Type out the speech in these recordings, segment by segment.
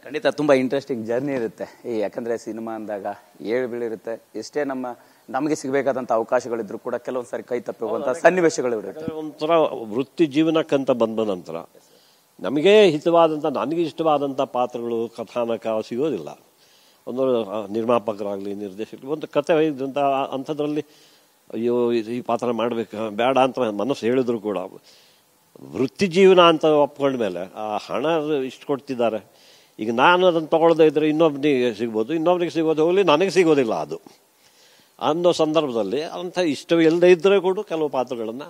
ಖಂಡಿತ ತುಂಬಾ interesting journey ಇರುತ್ತೆ ಯಾಕಂದ್ರೆ ಸಿನಿಮಾ ಅಂದಾಗ ಏಳು ಬೀಳಿರುತ್ತೆ. ಎಷ್ಟೇ ನಮಗೆ ಸಿಗಬೇಕಾದಂತ ಅವಕಾಶಗಳಿದ್ರು ಕೂಡ ಕೆಲವೊಂದ್ಸರಿ ಕೈ ತಪ್ಪಿ ಹೋಗುವಂತ ಸನ್ನಿವೇಶಗಳು ಇರುತ್ತೆ. ಒಂಥರ ವೃತ್ತಿ ಜೀವನಕ್ಕಂತ ಬಂದ ನಂತರ ನಮಗೆ ನನಗೆ ಇಷ್ಟವಾದಂಥ ಪಾತ್ರಗಳು ಕಥಾನಕ ಸಿಗೋದಿಲ್ಲ. ಒಂದು ನಿರ್ಮಾಪಕರಾಗಲಿ ನಿರ್ದೇಶಕರು ಒಂದು ಕತೆ ಇದ್ದಂಥ ಅಂಥದ್ರಲ್ಲಿ ಅಯ್ಯೋ ಈ ಪಾತ್ರ ಮಾಡ್ಬೇಕು ಬೇಡ ಅಂತ ಮನಸ್ಸು ಹೇಳಿದ್ರು ಕೂಡ ವೃತ್ತಿ ಜೀವನ ಅಂತ ಒಪ್ಕೊಂಡ ಮೇಲೆ ಆ ಹಣ ಇಷ್ಟು ಕೊಡ್ತಿದ್ದಾರೆ. ಈಗ ನಾನು ಅದನ್ನು ತಗೊಳ್ಳದೇ ಇದ್ರೆ ಇನ್ನೊಬ್ಬನಿಗೆ ಸಿಗ್ಬೋದು, ಇನ್ನೊಬ್ಬನಿಗೆ ಸಿಗೋದು ಹೋಗಲಿ ನನಗೆ ಸಿಗೋದಿಲ್ಲ ಅದು ಅನ್ನೋ ಸಂದರ್ಭದಲ್ಲಿ ಅಂಥ ಇಷ್ಟವಿಲ್ಲದೆ ಇದ್ದರೆ ಕೂಡ ಕೆಲವು ಪಾತ್ರಗಳನ್ನು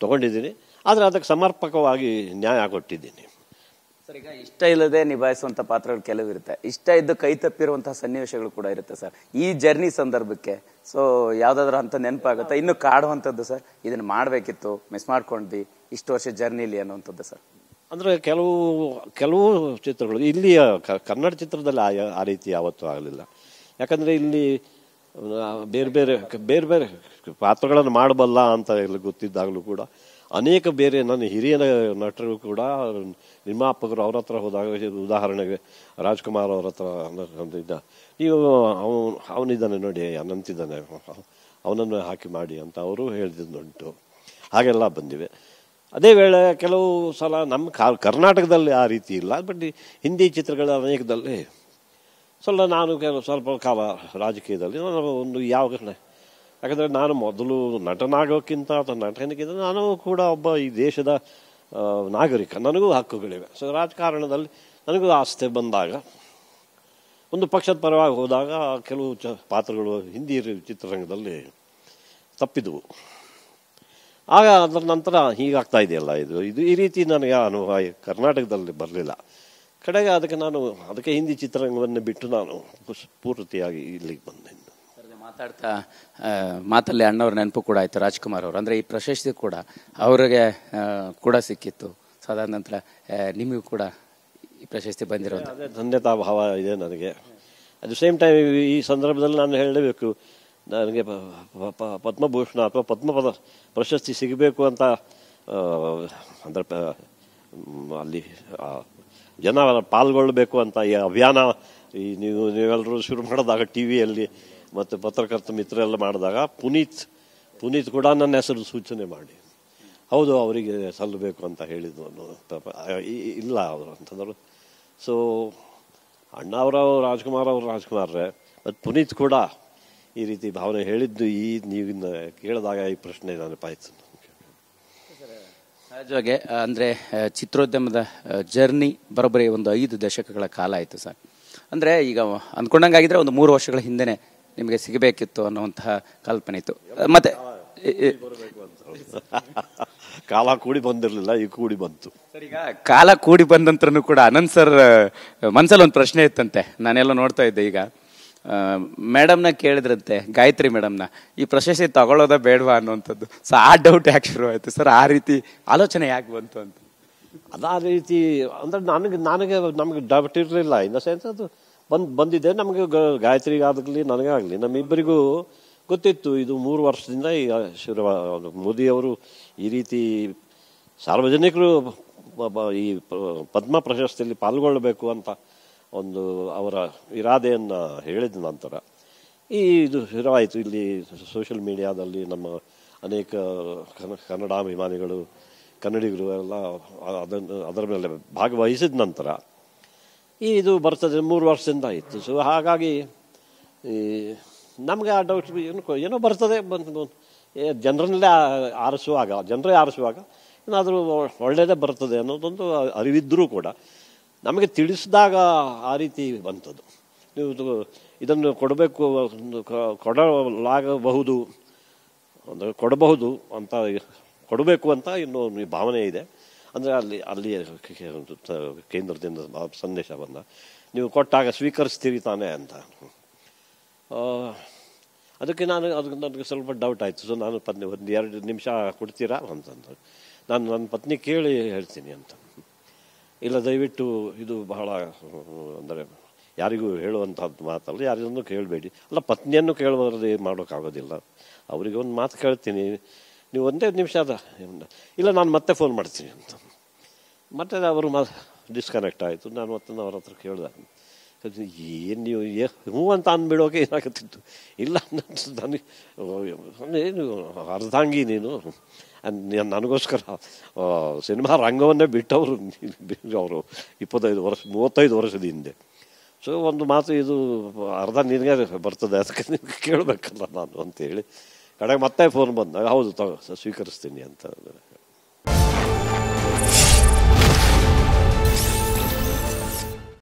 ತಗೊಂಡಿದ್ದೀನಿ. ಆದರೆ ಅದಕ್ಕೆ ಸಮರ್ಪಕವಾಗಿ ನ್ಯಾಯ ಕೊಟ್ಟಿದ್ದೀನಿ. ಸರ್, ಈಗ ಇಷ್ಟ ಇಲ್ಲದೆ ನಿಭಾಯಿಸುವಂತ ಪಾತ್ರಗಳು ಕೆಲವಿರುತ್ತೆ, ಇಷ್ಟ ಇದ್ದು ಕೈ ತಪ್ಪಿರುವಂತಹ ಸನ್ನಿವೇಶಗಳು ಕೂಡ ಇರುತ್ತೆ ಸರ್. ಈ ಜರ್ನಿ ಸಂದರ್ಭಕ್ಕೆ ಸೊ ಯಾವ್ದಾದ್ರು ಅಂತ ನೆನಪಾಗುತ್ತೆ ಇನ್ನು ಕಾಡುವಂಥದ್ದು ಸರ್, ಇದನ್ನ ಮಾಡ್ಬೇಕಿತ್ತು ಮಿಸ್ ಮಾಡ್ಕೊಂಡ್ವಿ ಇಷ್ಟು ವರ್ಷ ಜರ್ನಿಲಿ ಅನ್ನುವಂಥದ್ದು ಸರ್? ಅಂದರೆ ಕೆಲವು ಚಿತ್ರಗಳು ಇಲ್ಲಿ ಕನ್ನಡ ಚಿತ್ರದಲ್ಲಿ ಆ ರೀತಿ ಯಾವತ್ತೂ ಆಗಲಿಲ್ಲ. ಯಾಕಂದರೆ ಇಲ್ಲಿ ಬೇರೆ ಬೇರೆ ಪಾತ್ರಗಳನ್ನು ಮಾಡಬಲ್ಲ ಅಂತ ಗೊತ್ತಿದ್ದಾಗಲೂ ಕೂಡ ಅನೇಕ ಬೇರೆ ನನ್ನ ಹಿರಿಯ ನಟರು ಕೂಡ ನಿರ್ಮಾಪಕರು ಅವ್ರ ಹತ್ರ ಹೋದಾಗ, ಉದಾಹರಣೆಗೆ ರಾಜ್ಕುಮಾರ್ ಅವ್ರ ಹತ್ರ ನೀವು ಅವನಿದ್ದಾನೆ ನೋಡಿ ಅನಂತಿದ್ದಾನೆ ಅವನನ್ನು ಹಾಕಿ ಮಾಡಿ ಅಂತ ಅವರು ಹೇಳಿದ್ದುಂಟು. ಹಾಗೆಲ್ಲ ಬಂದಿವೆ. ಅದೇ ವೇಳೆ ಕೆಲವು ಸಲ ನಮ್ಮ ಕರ್ನಾಟಕದಲ್ಲಿ ಆ ರೀತಿ ಇಲ್ಲ, ಬಟ್ ಹಿಂದಿ ಚಿತ್ರಗಳ ಅನೇಕದಲ್ಲಿ ಸ್ವಲ್ಪ ಕಾಲ ರಾಜಕೀಯದಲ್ಲಿ ನಾನು ಒಂದು ಯಾಕಂದರೆ ನಾನು ಮೊದಲು ನಟನಾಗೋಕ್ಕಿಂತ ಅಥವಾ ನಟನಿಗಿಂತ ನಾನು ಕೂಡ ಒಬ್ಬ ಈ ದೇಶದ ನಾಗರಿಕ, ನನಗೂ ಹಕ್ಕುಗಳಿವೆ. ಸೊ ರಾಜಕಾರಣದಲ್ಲಿ ನನಗೂ ಆಸ್ತಿ ಬಂದಾಗ ಒಂದು ಪಕ್ಷದ ಪರವಾಗಿ ಹೋದಾಗ ಕೆಲವು ಪಾತ್ರಗಳು ಹಿಂದಿ ಚಿತ್ರರಂಗದಲ್ಲಿ ತಪ್ಪಿದವು. ಆಗ ಅದರ ನಂತರ ಹೀಗಾಗ್ತಾ ಇದೆಯಲ್ಲ ಇದು ಈ ರೀತಿ ನನಗೆ ಅನುಭವ ಕರ್ನಾಟಕದಲ್ಲಿ ಬರಲಿಲ್ಲ. ಕಡೆಗೆ ಅದಕ್ಕೆ ಹಿಂದಿ ಚಿತ್ರರಂಗವನ್ನು ಬಿಟ್ಟು ನಾನು ಪೂರ್ತಿಯಾಗಿ ಇಲ್ಲಿಗೆ ಬಂದೆ. ಮಾತಾಡ್ತಾ ಮಾತಲ್ಲಿ ಅಣ್ಣವ್ರ ನೆನಪು ಕೂಡ ಆಯ್ತು, ರಾಜ್ಕುಮಾರ್ ಅವರು. ಅಂದ್ರೆ ಈ ಪ್ರಶಸ್ತಿ ಕೂಡ ಅವರಿಗೆ ಕೂಡ ಸಿಕ್ಕಿತ್ತು. ಸೊ ಅದಾದ ನಂತರ ನಿಮಗೂ ಕೂಡ ಈ ಪ್ರಶಸ್ತಿ ಬಂದಿರೋದು ಅದೇ ಧನ್ಯತಾ ಭಾವ ಇದೆ ನನಗೆ. ಅಟ್ ದ ಸೇಮ್ ಟೈಮ್ ಈ ಸಂದರ್ಭದಲ್ಲಿ ನಾನು ಹೇಳಲೇಬೇಕು, ನನಗೆ ಪದ್ಮಭೂಷಣ ಅಥವಾ ಪದ್ಮಪದ ಪ್ರಶಸ್ತಿ ಸಿಗಬೇಕು ಅಂತ ಅಂದರೆ ಅಲ್ಲಿ ಜನ ಪಾಲ್ಗೊಳ್ಳಬೇಕು ಅಂತ ಈ ಅಭಿಯಾನ ನೀವೆಲ್ಲರೂ ಶುರು ಮಾಡಿದಾಗ ಟಿ ವಿಯಲ್ಲಿ ಮತ್ತು ಪತ್ರಕರ್ತ ಮಿತ್ರರೆಲ್ಲ ಮಾಡಿದಾಗ ಪುನೀತ್ ಕೂಡ ನನ್ನ ಹೆಸರು ಸೂಚನೆ ಮಾಡಿ ಹೌದು ಅವರಿಗೆ ಸಲ್ಲಬೇಕು ಅಂತ ಹೇಳಿದ್ದು ಇಲ್ಲ ಅವರು ಅಂತಂದರು. ಸೊ ಅಣ್ಣ ರಾಜ್ಕುಮಾರ್ರೆ ಮತ್ತು ಪುನೀತ್ ಕೂಡ ಈ ರೀತಿ ಭಾವನೆ ಹೇಳಿದ್ದು ನೀವಿನ್ನ ಕೇಳಿದಾಗ ಈ ಪ್ರಶ್ನೆ ನೆನಪಾಯ್ತು. ಸಹಜವಾಗಿ ಅಂದರೆ ಚಿತ್ರೋದ್ಯಮದ ಜರ್ನಿ ಬರೋಬ್ಬರಿ ಒಂದು 5 ದಶಕಗಳ ಕಾಲ ಆಯಿತು ಸರ್. ಅಂದರೆ ಈಗ ಅಂದ್ಕೊಂಡಂಗಾಗಿದ್ರೆ ಒಂದು 3 ವರ್ಷಗಳ ಹಿಂದೆನೆ ನಿಮಗೆ ಸಿಗಬೇಕಿತ್ತು ಅನ್ನುವಂತಹ ಕಲ್ಪನೆ ಇತ್ತು. ಮತ್ತೆ ಕಾಲ ಕೂಡಿ ಬಂದಿರಲಿಲ್ಲ, ಈಗ ಕೂಡಿ ಬಂತು ಸರ್. ಈಗ ಕಾಲ ಕೂಡಿ ಬಂದ ನಂತರನು ಕೂಡ ಅನಂತ್ ಸರ್ ಮನ್ಸಲ್ಲಿ ಒಂದು ಪ್ರಶ್ನೆ ಇತ್ತಂತೆ, ನಾನೆಲ್ಲ ನೋಡ್ತಾ ಇದ್ದೆ. ಈಗ ಮೇಡಮ್ನ ಕೇಳಿದ್ರಂತೆ, ಗಾಯತ್ರಿ ಮೇಡಮ್ನ, ಈ ಪ್ರಶಸ್ತಿ ತಗೊಳ್ಳೋದ ಬೇಡವಾ ಅನ್ನುವಂಥದ್ದು. ಸೊ ಆ ಡೌಟ್ ಯಾಕೆ ಶುರು ಆಯ್ತು ಸರ್? ಆ ರೀತಿ ಆಲೋಚನೆ ಯಾಕೆ ಬಂತು ಅಂತ? ಅದೇ ರೀತಿ ಅಂದ್ರೆ ನಮಗೆ ಡೌಟ್ ಇರಲಿಲ್ಲ. ಇನ್ ದ ಸೆನ್ಸ್ ಅದು ಬಂದಿದೆ ನಮಗೆ, ಗಾಯತ್ರಿಗಾಗಲಿ ನನಗಾಗಲಿ ನಮ್ಮಿಬ್ಬರಿಗೂ ಗೊತ್ತಿತ್ತು. ಇದು 3 ವರ್ಷದಿಂದ ಈಗ ಮೋದಿಯವರು ಈ ರೀತಿ ಸಾರ್ವಜನಿಕರು ಈ ಪದ್ಮ ಪ್ರಶಸ್ತಿಯಲ್ಲಿ ಪಾಲ್ಗೊಳ್ಳಬೇಕು ಅಂತ ಒಂದು ಅವರ ಇರಾದೆಯನ್ನು ಹೇಳಿದ ನಂತರ ಇದು ಶುರುವಾಯಿತು. ಇಲ್ಲಿ ಸೋಷಿಯಲ್ ಮೀಡಿಯಾದಲ್ಲಿ ನಮ್ಮ ಅನೇಕ ಕನ್ನಡಾಭಿಮಾನಿಗಳು, ಕನ್ನಡಿಗರು ಎಲ್ಲ ಅದರ ಮೇಲೆ ಭಾಗವಹಿಸಿದ ನಂತರ ಇದು ಬರ್ತದೆ 3 ವರ್ಷದಿಂದ ಇತ್ತು. ಸೊ ಹಾಗಾಗಿ ನಮಗೆ ಆ ಡೌಟ್ ಏನೋ ಬರ್ತದೆ, ಜನರೇ ಆರಿಸುವಾಗ ಏನಾದರೂ ಒಳ್ಳೆಯದೇ ಬರ್ತದೆ ಅನ್ನೋದೊಂದು ಅರಿವಿದ್ದರೂ ಕೂಡ ನಮಗೆ ತಿಳಿಸಿದಾಗ ಆ ರೀತಿ ಬಂತದ್ದು. ನೀವು ಇದನ್ನು ಕೊಡಲಾಗಬಹುದು ಅಂದರೆ ಕೊಡಬೇಕು ಅಂತ ಇನ್ನೊಂದು ಭಾವನೆ ಇದೆ. ಅಂದರೆ ಅಲ್ಲಿ ಕೇಂದ್ರದಿಂದ ಸಂದೇಶ ಬಂದ, ನೀವು ಕೊಟ್ಟಾಗ ಸ್ವೀಕರಿಸ್ತೀರಿ ತಾನೇ ಅಂತ. ಅದಕ್ಕೆ ನನಗೆ ಸ್ವಲ್ಪ ಡೌಟ್ ಆಯಿತು. ಸೊ ನಾನು 1-2 ನಿಮಿಷ ಕೊಡ್ತೀರಾ ಅಂತಂದು ನನ್ನ ಪತ್ನಿ ಕೇಳಿ ಹೇಳ್ತೀನಿ ಅಂತ. ಇಲ್ಲ ದಯವಿಟ್ಟು ಇದು ಬಹಳ ಅಂದರೆ ಯಾರಿಗೂ ಹೇಳುವಂಥದ್ದು ಮಾತಲ್ಲ, ಯಾರಿಗೂ ಕೇಳಬೇಡಿ. ಅಲ್ಲ, ಪತ್ನಿಯನ್ನು ಕೇಳುವವರೇ ಮಾಡೋಕ್ಕಾಗೋದಿಲ್ಲ. ಅವರಿಗೆ ಒಂದು ಮಾತು ಕೇಳ್ತೀನಿ, ನೀವು 1 ನಿಮಿಷ ಇಲ್ಲ ನಾನು ಮತ್ತೆ ಫೋನ್ ಮಾಡ್ತೀನಿ ಅಂತ. ಮತ್ತೆ ಅವರು ಡಿಸ್ಕನೆಕ್ಟ್ ಆಯಿತು. ನಾನು ಮತ್ತೆ ಅವ್ರ ಹತ್ರ ಕೇಳಿದೆ, ಏನು ನೀವು ಹ್ಞೂ ಅಂತ ಅಂದ್ಬಿಡೋಕೆ ಏನಾಗುತ್ತಿತ್ತು. ಇಲ್ಲ ನನಗೆ ಏನು ಅರ್ಧಾಂಗಿ ನೀನು, ನನಗೋಸ್ಕರ ಸಿನಿಮಾ ರಂಗವನ್ನೇ ಬಿಟ್ಟವರು ಅವರು 35 ವರ್ಷದ ಹಿಂದೆ. ಸೊ ಒಂದು ಮಾತು, ಇದು ಅರ್ಧ ನಿನಗೆ ಬರ್ತದೆ, ಅದಕ್ಕೆ ನಿನಗೆ ಕೇಳಬೇಕಲ್ಲ ನಾನು ಅಂತೇಳಿ ಕಡೆಗೆ ಮತ್ತೆ ಫೋನ್ ಬಂದಾಗ ಹೌದು ಸ್ವೀಕರಿಸ್ತೀನಿ ಅಂತ.